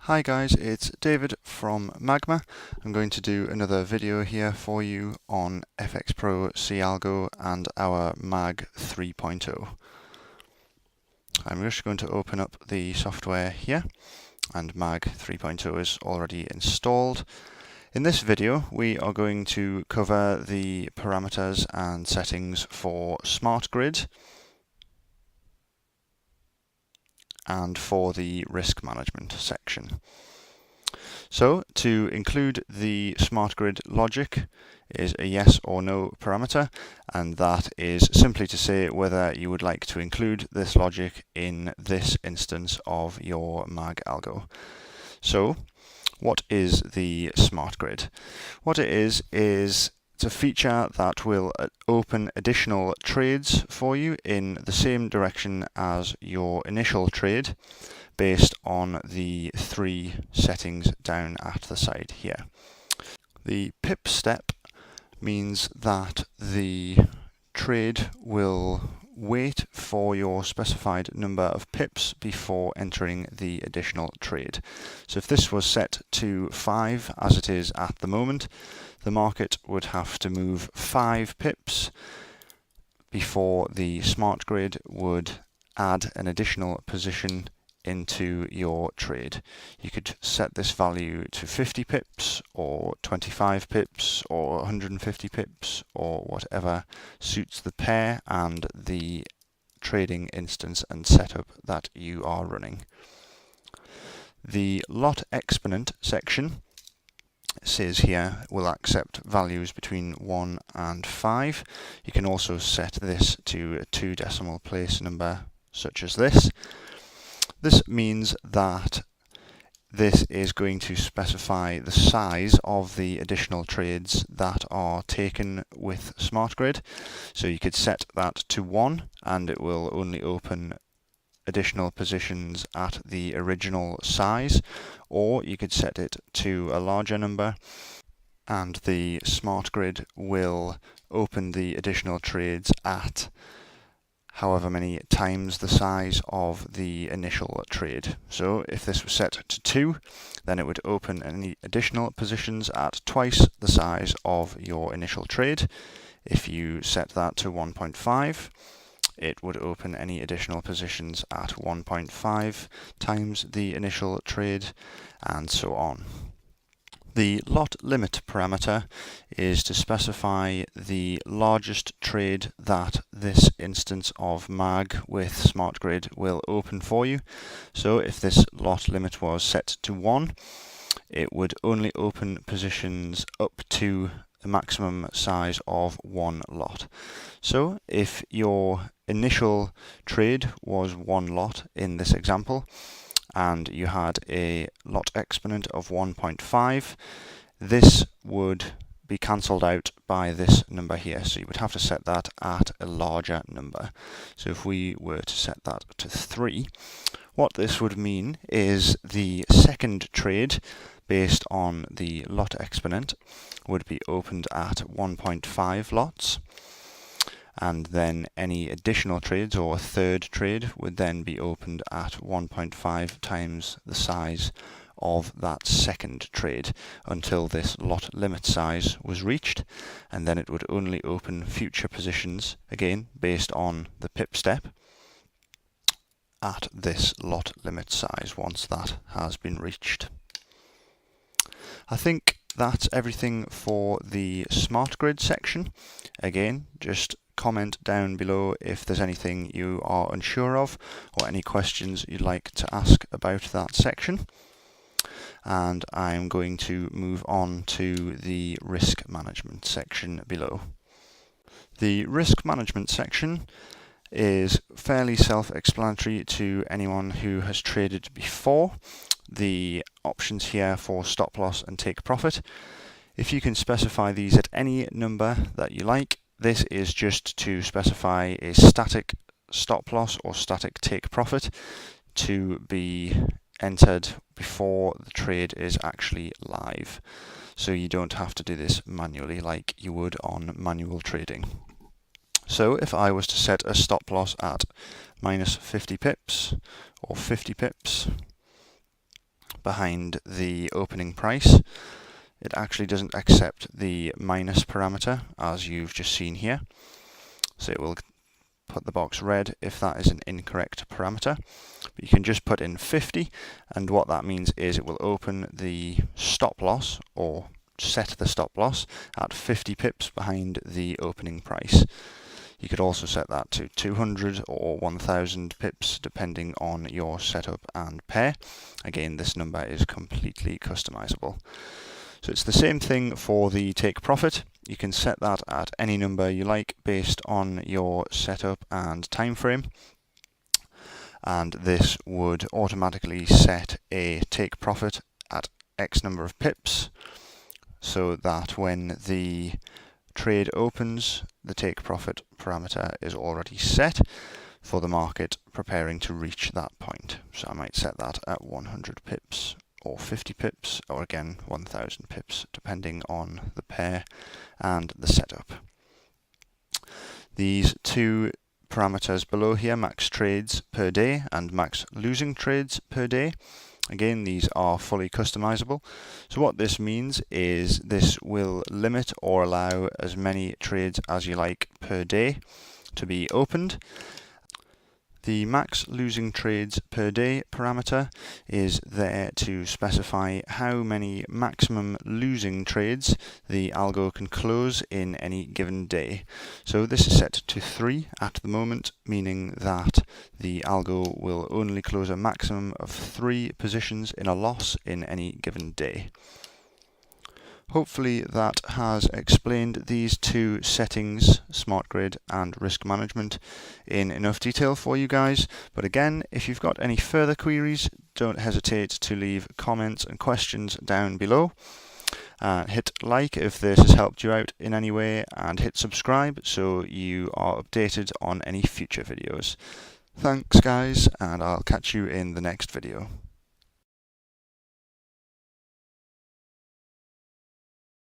Hi guys, it's David from Magma. I'm going to do another video here for you on FX Pro C Algo and our Mag 3.0. I'm just going to open up the software here, and Mag 3.0 is already installed. In this video we are going to cover the parameters and settings for SmartGrid and for the risk management section. So to include the SmartGrid logic is a yes or no parameter, and that is simply to say whether you would like to include this logic in this instance of your Mag algo. So what is the SmartGrid? What it is it's a feature that will open additional trades for you in the same direction as your initial trade, based on the three settings down at the side here. The pip step means that the trade will wait for your specified number of pips before entering the additional trade. So if this was set to 5 as it is at the moment, the market would have to move 5 pips before the SmartGrid would add an additional position into your trade. You could set this value to 50 pips or 25 pips or 150 pips or whatever suits the pair and the trading instance and setup that you are running. The lot exponent section says here will accept values between 1 and 5. You can also set this to a 2 decimal place number such as this. This means that this is going to specify the size of the additional trades that are taken with SmartGrid. So you could set that to 1 and it will only open additional positions at the original size, or you could set it to a larger number and the SmartGrid will open the additional trades at however many times the size of the initial trade. So if this was set to 2, then it would open any additional positions at twice the size of your initial trade. If you set that to 1.5, it would open any additional positions at 1.5 times the initial trade, and so on. The lot limit parameter is to specify the largest trade that this instance of Mag with SmartGrid will open for you. So if this lot limit was set to 1, it would only open positions up to a maximum size of 1 lot. So if your initial trade was 1 lot in this example, and you had a lot exponent of 1.5, this would be cancelled out by this number here. So you would have to set that at a larger number. So if we were to set that to 3, what this would mean is the second trade based on the lot exponent would be opened at 1.5 lots. And then any additional trades or a third trade would then be opened at 1.5 times the size of that second trade until this lot limit size was reached, and then it would only open future positions, again based on the pip step, at this lot limit size once that has been reached. I think that's everything for the SmartGrid section. Again, just comment down below if there's anything you are unsure of or any questions you'd like to ask about that section. And I'm going to move on to the risk management section below. The risk management section is fairly self-explanatory to anyone who has traded before. The options here for stop loss and take profit, if you can specify these at any number that you like, this is just to specify a static stop loss or static take profit to be entered before the trade is actually live. So you don't have to do this manually like you would on manual trading. So if I was to set a stop loss at minus 50 pips or 50 pips, behind the opening price. It actually doesn't accept the minus parameter as you've just seen here. So it will put the box red if that is an incorrect parameter. But you can just put in 50, and what that means is it will open the stop loss, or set the stop loss, at 50 pips behind the opening price. You could also set that to 200 or 1000 pips depending on your setup and pair. Again, this number is completely customizable. So it's the same thing for the take profit. You can set that at any number you like based on your setup and time frame. And this would automatically set a take profit at X number of pips, so that when the trade opens, the take profit parameter is already set for the market preparing to reach that point. So I might set that at 100 pips or 50 pips, or again 1000 pips, depending on the pair and the setup. These two parameters below here, max trades per day and max losing trades per day, again, these are fully customizable. So what this means is this will limit or allow as many trades as you like per day to be opened. The max losing trades per day parameter is there to specify how many maximum losing trades the algo can close in any given day. So this is set to 3 at the moment, meaning that the algo will only close a maximum of 3 positions in a loss in any given day. Hopefully that has explained these two settings, SmartGrid and risk management, in enough detail for you guys. But again, if you've got any further queries, don't hesitate to leave comments and questions down below. Hit like if this has helped you out in any way, and hit subscribe so you are updated on any future videos. Thanks guys, and I'll catch you in the next video.